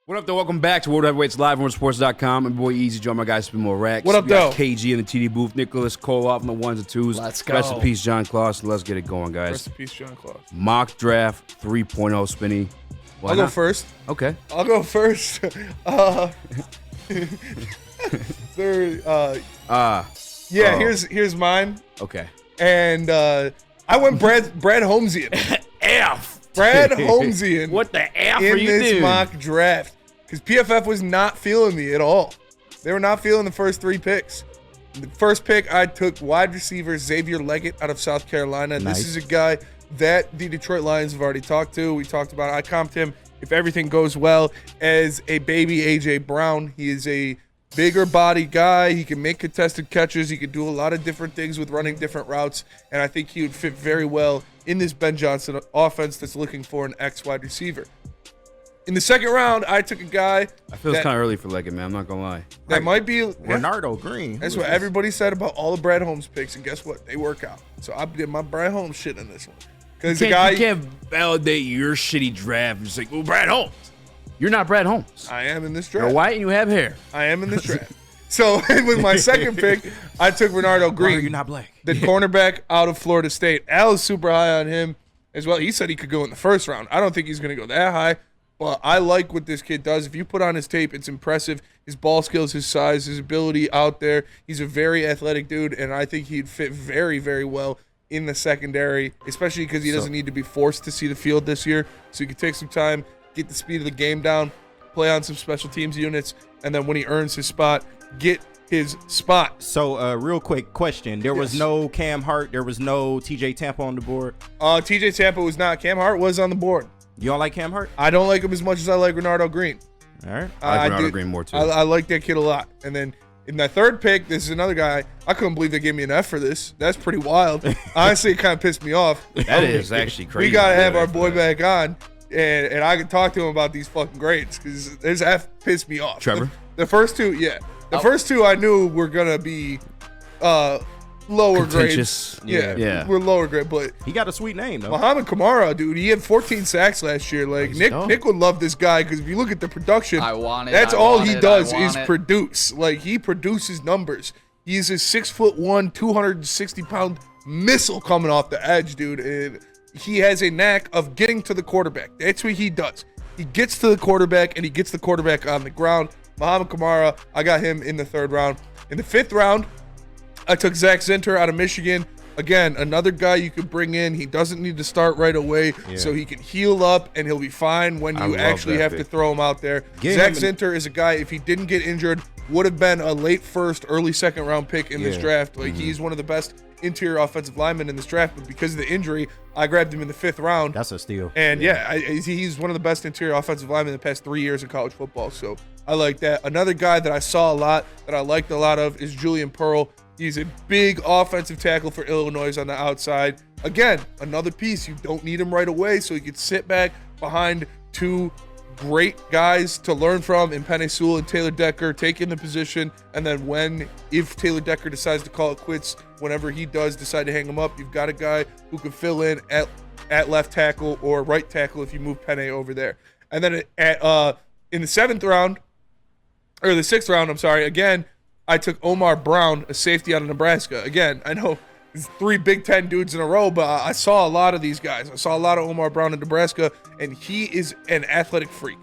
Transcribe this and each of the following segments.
What up, though? Welcome back to World Heavyweights Live on Sports.com. And boy, Easy Joe, my guy, Spin More Racks. What up, though? KG in the TD booth. Nicholas Cole off on the ones and twos. Let's go. Rest in peace, John Clausen. Let's get it going, guys. Rest in peace, John Clausen. Mock draft 3.0 Spinny. I'll go first. Okay. I'll go first. Here's mine. Okay. And I went Brad Holmesian. F. Brad Holmesian. What the F are in you this doing? mock draft. Because PFF was not feeling me at all. They were not feeling the first three picks. The first pick, I took wide receiver Xavier Leggett out of South Carolina. Nice. This is a guy that the Detroit Lions have already talked to. We talked about it. I comped him, if everything goes well, as a baby A.J. Brown. He is a bigger body guy. He can make contested catches. He can do a lot of different things with running different routes. And I think he would fit very well in this Ben Johnson offense that's looking for an X wide receiver. In the second round, I took a guy. I feel it's kind of early for Leggett, man. I'm not going to lie. That might be Renardo Green. That's what everybody said about all the Brad Holmes picks, and guess what? They work out. So I did my Brad Holmes shit in this one. Because the guy, you can't validate your shitty draft and just like, well, Brad Holmes. You're not Brad Holmes. I am in this draft. You're white and you have hair. I am in this draft. So with my second pick, I took Renardo Green. You're not black. The cornerback out of Florida State. Al is super high on him as well. He said he could go in the first round. I don't think he's going to go that high. But I like what this kid does. If you put on his tape, it's impressive. His ball skills, his size, his ability out there. He's a very athletic dude, and I think he'd fit very, very well in the secondary, especially because he doesn't need to be forced to see the field this year. So he can take some time, get the speed of the game down, play on some special teams units, and then when he earns his spot, get his spot. So, real quick question. There was no Cam Hart. There was no TJ Tampa on the board. TJ Tampa was not. Cam Hart was on the board. You don't like Cam Hart? I don't like him as much as I like Renardo Green. All right. I like Renardo Green more, too. I like that kid a lot. And then in that third pick, this is another guy. I couldn't believe they gave me an F for this. That's pretty wild. Honestly, it kind of pissed me off. That is actually crazy. We got to have our boy back on, and I can talk to him about these fucking grades because his F pissed me off. Trevor? The first two, yeah. The first two I knew were going to be lower grades. Yeah, we're lower grade, but he got a sweet name though. Muhammad Kamara, dude, he had 14 sacks last year. Like Nick would love this guy because if you look at the production, that's all he does is produce. Like he produces numbers. He's a 6'1", 260-pound missile coming off the edge, dude. And he has a knack of getting to the quarterback. That's what he does. He gets to the quarterback and he gets the quarterback on the ground. Muhammad Kamara, I got him in the third round. In the fifth round, I took Zach Zinter out of Michigan. Again, another guy you could bring in. He doesn't need to start right away, so he can heal up, and he'll be fine when you actually have to throw him out there. Zach Zinter is a guy, if he didn't get injured, would have been a late first, early second round pick in this draft. Like he's one of the best interior offensive linemen in this draft, but because of the injury, I grabbed him in the fifth round. That's a steal. And he's one of the best interior offensive linemen in the past 3 years in college football. So I like that. Another guy that I saw a lot, that I liked a lot of, is Julian Pearl. He's a big offensive tackle for Illinois on the outside. Again, another piece. You don't need him right away, so he can sit back behind two great guys to learn from in Penei Sewell and Taylor Decker, take in the position, and then if Taylor Decker decides to call it quits, whenever he does decide to hang him up, you've got a guy who can fill in at left tackle or right tackle if you move Penei over there. And then in the sixth round, again, I took Omar Brown, a safety out of Nebraska. Again, I know it's 3 Big Ten dudes in a row, but I saw a lot of these guys. I saw a lot of Omar Brown in Nebraska, and he is an athletic freak.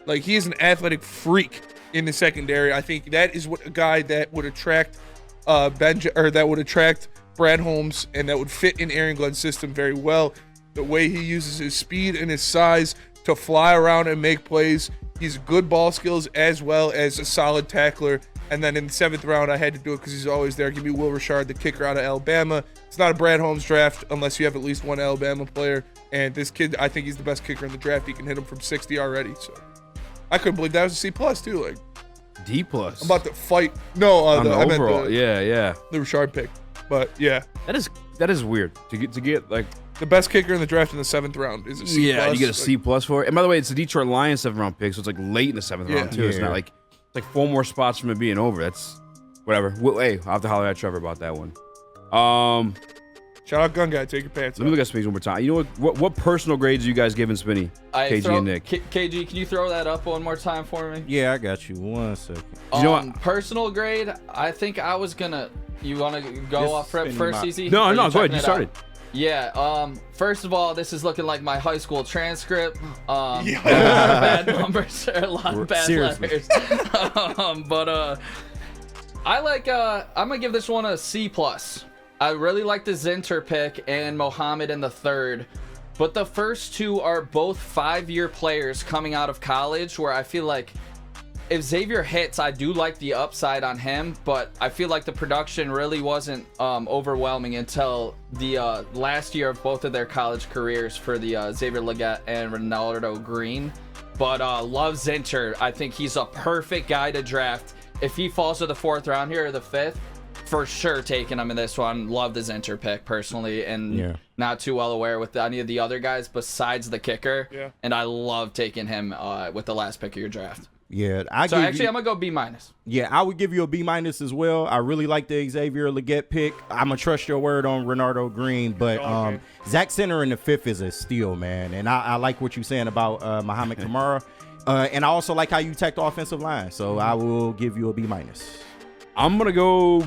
Like, he is an athletic freak in the secondary. I think that is what a guy that would attract Brad Holmes, and that would fit in Aaron Glenn's system very well. The way he uses his speed and his size to fly around and make plays. He's good ball skills as well as a solid tackler. And then in the 7th round, I had to do it because he's always there. Give me Will Richard, the kicker out of Alabama. It's not a Brad Holmes draft unless you have at least one Alabama player. And this kid, I think he's the best kicker in the draft. He can hit him from 60 already. So I couldn't believe that was a C+ too. Like D+. I'm about to fight. No, I meant overall. The Richard pick. But yeah, that is weird to get like the best kicker in the draft in the 7th round is a C+. Yeah, you get a C+ for it. And by the way, it's the Detroit Lions 7th round pick, so it's like late in the 7th round too. It's not like it's like 4 more spots from it being over. That's whatever. Hey, I'll have to holler at Trevor about that one. Shout out Gun Guy. Take your pants Let me look at Spinny's one more time. You know what personal grades are you guys giving Spinny? KG and Nick. KG, can you throw that up one more time for me? Yeah, I got you. 1 second. You know what? Personal grade, I think I was gonna. You want to go off first, easy? No, go ahead. You started. Yeah. First of all, this is looking like my high school transcript. Bad numbers, a lot of bad letters. But I like. I'm gonna give this one a C+. I really like the Zinter pick and Mohammed in the third, but the first two are both 5-year players coming out of college where I feel like if Xavier hits, I do like the upside on him, but I feel like the production really wasn't overwhelming until the last year of both of their college careers for the Xavier Legette and Ronaldo Green. But love Zinter. I think he's a perfect guy to draft. If he falls to the 4th round here or the 5th, for sure taking him in this one. Love the Zinter pick personally, and not too well aware with any of the other guys besides the kicker. Yeah. And I love taking him with the last pick of your draft. Yeah, I'm gonna go B-. Yeah, I would give you a B- as well. I really like the Xavier Legette pick. I'm gonna trust your word on Ronaldo Green, but Zach Center in the 5th is a steal, man. And I like what you're saying about Muhammad Kamara, and I also like how you attack the offensive line. So I will give you a B-. I'm gonna go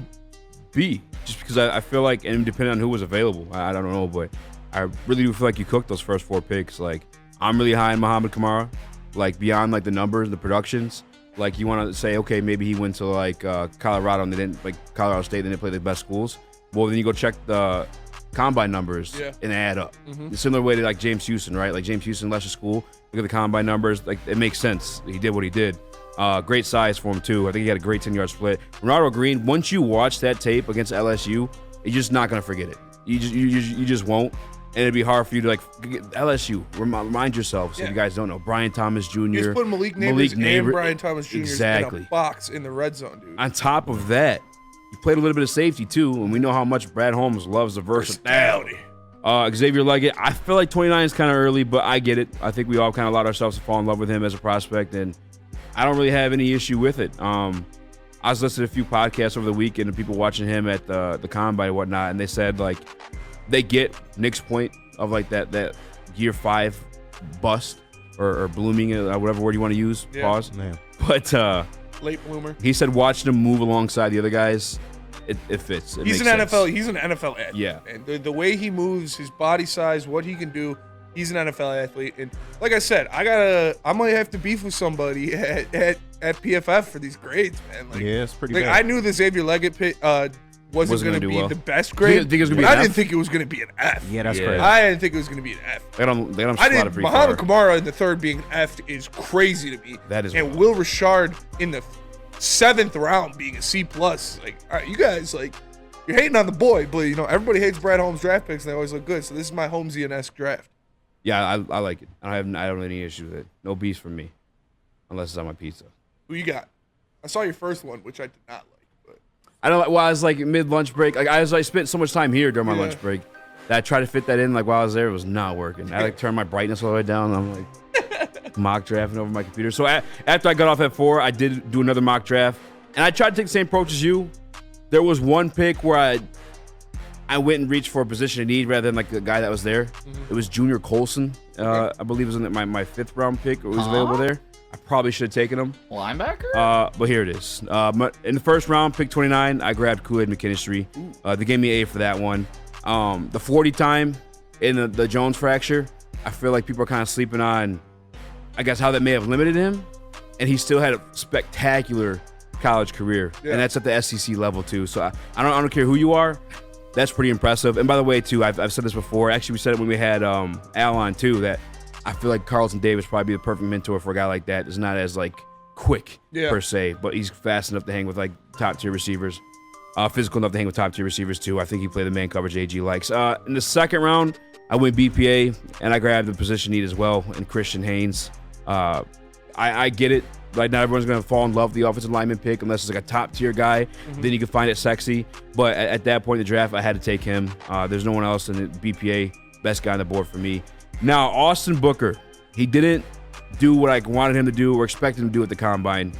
B, just because I feel like, and depending on who was available, I don't know, but I really do feel like you cooked those first 4 picks. Like, I'm really high in Muhammad Kamara, like beyond like the numbers, the productions. Like, you want to say, okay, maybe he went to like Colorado and they didn't, like Colorado State, they didn't play the best schools. Well, then you go check the combine numbers and add up. The similar way to like James Houston, right? Like James Houston left school, look at the combine numbers, like it makes sense. He did what he did. Great size for him too. I think he had a great 10-yard split. Ronaldo Green, once you watch that tape against LSU, you're just not gonna forget it. You just won't, and it'd be hard for you to like LSU. Remind yourselves, if you guys don't know, Brian Thomas Jr. Just put Malik Neighbors and Brian Thomas Jr. in a box in the red zone, dude. On top of that, you played a little bit of safety too, and we know how much Brad Holmes loves the versatility. Xavier Legette, I feel like 29 is kind of early, but I get it. I think we all kind of allowed ourselves to fall in love with him as a prospect, and I don't really have any issue with it. I was listening to a few podcasts over the weekend and people watching him at the combine and whatnot, and they said like they get Nick's point of like that year 5 bust or blooming, whatever word you want to use. Pause. Man. But late bloomer. He said watching him move alongside the other guys, it fits. He's an NFL. He's an NFL athlete. Yeah. And the way he moves, his body size, what he can do. He's an NFL athlete, and like I said, I might have to beef with somebody at PFF for these grades, man. Like, yeah, it's pretty bad. I knew the Xavier Legette pick wasn't going to be the best I grade. didn't think it was going to be an F. Yeah, that's crazy. I didn't think it was going to be an F. Muhammad Kamara in the 3rd being an F is crazy to me. That is. And Will Richard in the 7th round being a C+. Like, all right, you guys, like, you're hating on the boy, but you know everybody hates Brad Holmes draft picks and they always look good. So this is my Holmesian-esque draft. Yeah, I like it. I don't have any issue with it. No beef from me, unless it's on my pizza. Who you got? I saw your first one, which I did not like. But I don't. Well, I was like mid lunch break. Like I spent so much time here during my lunch break that I tried to fit that in. Like while I was there, it was not working. I like turned my brightness all the way down. And I'm like mock drafting over my computer. So after I got off at 4, I did do another mock draft, and I tried to take the same approach as you. There was one pick where I went and reached for a position of need rather than like the guy that was there. It was Junior Colson. I believe it was in my 5th round pick. It was available there. I probably should have taken him. Linebacker? But here it is. In the 1st round, pick 29, I grabbed Kool-Aid McKinstry. They gave me A for that one. The 40 time in the Jones fracture, I feel like people are kind of sleeping on, I guess, how that may have limited him. And he still had a spectacular college career. And that's at the SEC level too. So I don't care who you are. That's pretty impressive. And by the way, too, I've said this before. Actually, we said it when we had Al on, too, that I feel like Carlton Davis probably be the perfect mentor for a guy like that. It's not as, like, quick, per se, but he's fast enough to hang with, like, top-tier receivers. Physical enough to hang with top-tier receivers, too. I think he played the man coverage AG likes. In the 2nd round, I went BPA, and I grabbed the position need as well, and Christian Haynes. I get it. Like, not everyone's going to fall in love with the offensive lineman pick unless it's like a top-tier guy. Then you can find it sexy. But at that point in the draft, I had to take him. There's no one else in the BPA. Best guy on the board for me. Now, Austin Booker, he didn't do what I wanted him to do or expected him to do at the combine.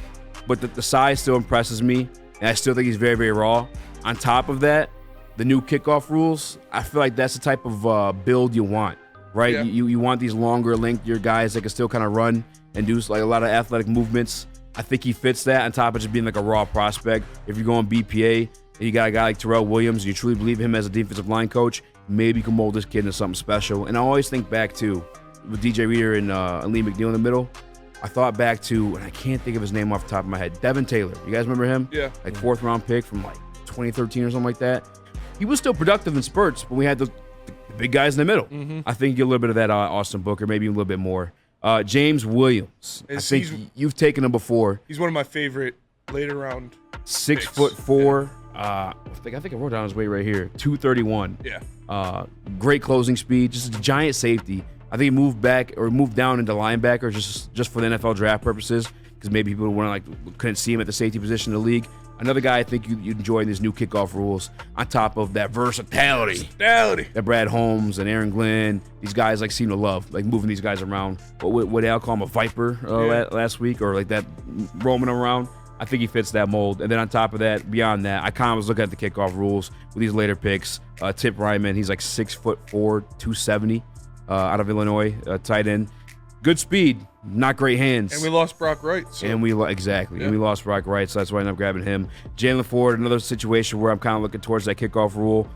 But the size still impresses me. And I still think he's very, very raw. On top of that, the new kickoff rules, I feel like that's the type of build you want, right? Yeah. You want these longer, lengthier guys that can still kind of run and do like a lot of athletic movements. I think he fits that on top of just being like a raw prospect. If you're going BPA and you got a guy like Terrell Williams, you truly believe him as a defensive line coach, maybe you can mold this kid into something special. And I always think back to with DJ Reader and Lee McNeil in the middle. I thought back to, and I can't think of his name off the top of my head, Devin Taylor. You guys remember him? Yeah. Like 4th round pick from like 2013 or something like that. He was still productive in spurts, but we had the big guys in the middle. Mm-hmm. I think you get a little bit of that Austin Booker, maybe a little bit more. James Williams. I think you've taken him before. He's one of my favorite later round 6'4". I think I wrote down his weight right here. 231. Yeah. Great closing speed. Just a giant safety. I think he moved down into linebacker just for the NFL draft purposes, because maybe people couldn't see him at the safety position in the league. Another guy I think you'd enjoy in these new kickoff rules, on top of that versatility that Brad Holmes and Aaron Glenn, these guys seem to love, moving these guys around. What Al call him, a viper last week, or like that roaming around. I think he fits that mold. And then on top of that, beyond that, I kind of was looking at the kickoff rules with these later picks. Tip Ryman, he's like 6'4", 270, out of Illinois, tight end. Good speed, not great hands. And we lost Brock Wright. So. And we lost Brock Wright, so that's why I ended up grabbing him. Jalen Ford, another situation where I'm kind of looking towards that kickoff rule.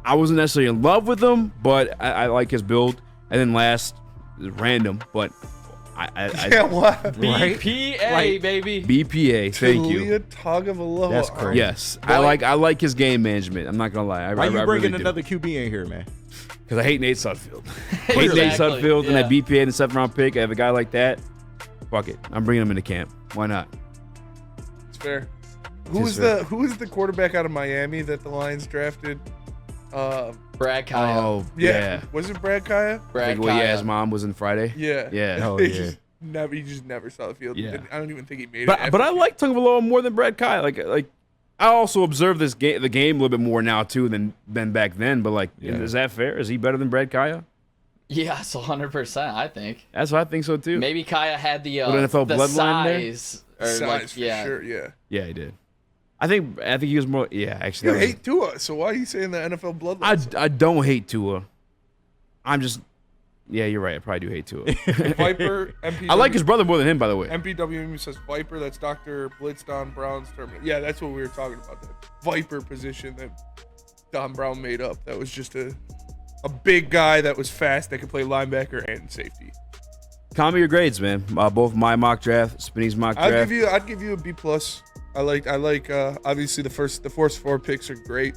I wasn't necessarily in love with him, but I like his build. And then last, random, but what? BPA, baby. BPA, thank you. Tagovailoa. That's crazy. Yes, I like his game management. I'm not gonna lie. Why you bringing really another QB in here, man? Because I hate Nate Sudfeld. Exactly, Nate Sudfeld and yeah. that BPA in the 7th round pick. I have a guy like that. Fuck it, I'm bringing him into camp. Why not? It's fair. Who is the quarterback out of Miami that the Lions drafted? Brad Kaya. Oh yeah. Was it Brad Kaya? Brad Kaya. His mom was in Friday. Yeah. Yeah. Oh, He yeah. just never saw the field. Yeah. I don't even think he made But it. I like Tagovailoa more than Brad Kaya. Like I also observe the game a little bit more now too than back then. But is that fair? Is he better than Brad Kaya? Yes, 100%. I think. That's what I think so too. Maybe Kaya had the NFL bloodline size, or size for yeah. sure. Yeah. Yeah, he did. I think he was more. Yeah, actually. You hate Tua, so why are you saying the NFL bloodline? I don't hate Tua. I'm just. Yeah, you're right. I probably do hate Tua. Viper, MPW. I like his brother more than him, by the way. MPWM says Viper. That's Dr. Blitz Don Brown's term. Yeah, that's what we were talking about. That Viper position that Don Brown made up. That was just a big guy that was fast that could play linebacker and safety. Call me your grades, man. Both my mock draft, Spinney's mock draft. I'd give you a B+. I like obviously the first 4 picks are great.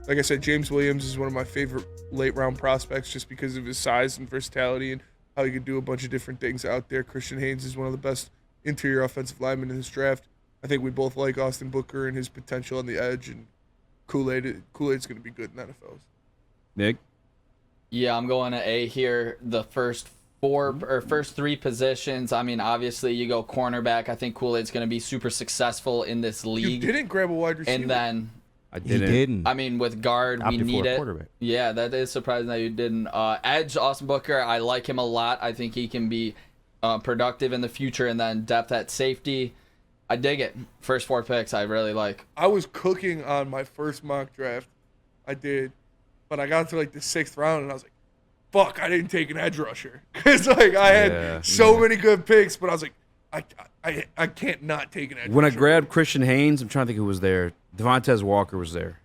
Like I said, James Williams is one of my favorite late round prospects just because of his size and versatility and how he can do a bunch of different things out there. Christian Haynes is one of the best interior offensive linemen in this draft. I think we both like Austin Booker and his potential on the edge, and Kool-Aid's going to be good in the NFL. Nick? Yeah, I'm going to A here. The first 3 positions. I mean, obviously you go cornerback. I think Kool-Aid's going to be super successful in this league. You didn't grab a wide receiver. And then I didn't. He didn't. I mean, with guard, we need it. Yeah, that is surprising that you didn't. Edge, Austin Booker, I like him a lot. I think he can be productive in the future. And then depth at safety, I dig it. First 4 picks, I really like. I was cooking on my first mock draft. I did. But I got to the 6th round, and I was like, fuck, I didn't take an edge rusher. Because I had so many good picks, but I was like, I can't not take an edge rusher. When I grabbed Christian Haynes, I'm trying to think who was there. Devontae Walker was there.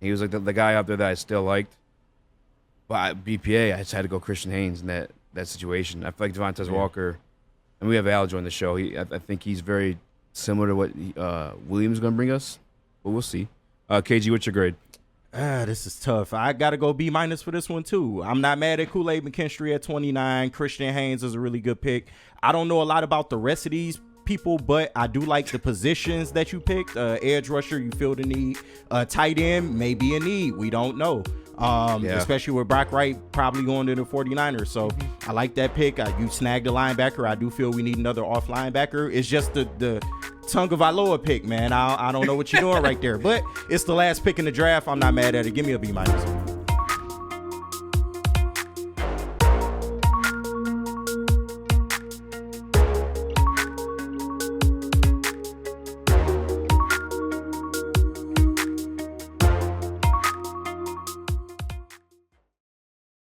He was like the guy out there that I still liked. But BPA, I just had to go Christian Haynes in that situation. I feel like Devontae Walker, and we have Al join the show. I think he's very similar to what Williams is going to bring us, but we'll see. KG, what's your grade? This is tough. I got to go B- for this one, too. I'm not mad at Kool-Aid McKinstry at 29. Christian Haynes is a really good pick. I don't know a lot about the rest of these people, but I do like the positions that you picked. Edge rusher, you feel the need. Tight end, maybe a need. We don't know. Especially with Brock Wright probably going to the 49ers. So I like that pick. You snagged a linebacker. I do feel we need another off linebacker. It's just the Tagovailoa pick, man. I don't know what you're doing right there, but it's the last pick in the draft. I'm not mad at it. Give me a B-.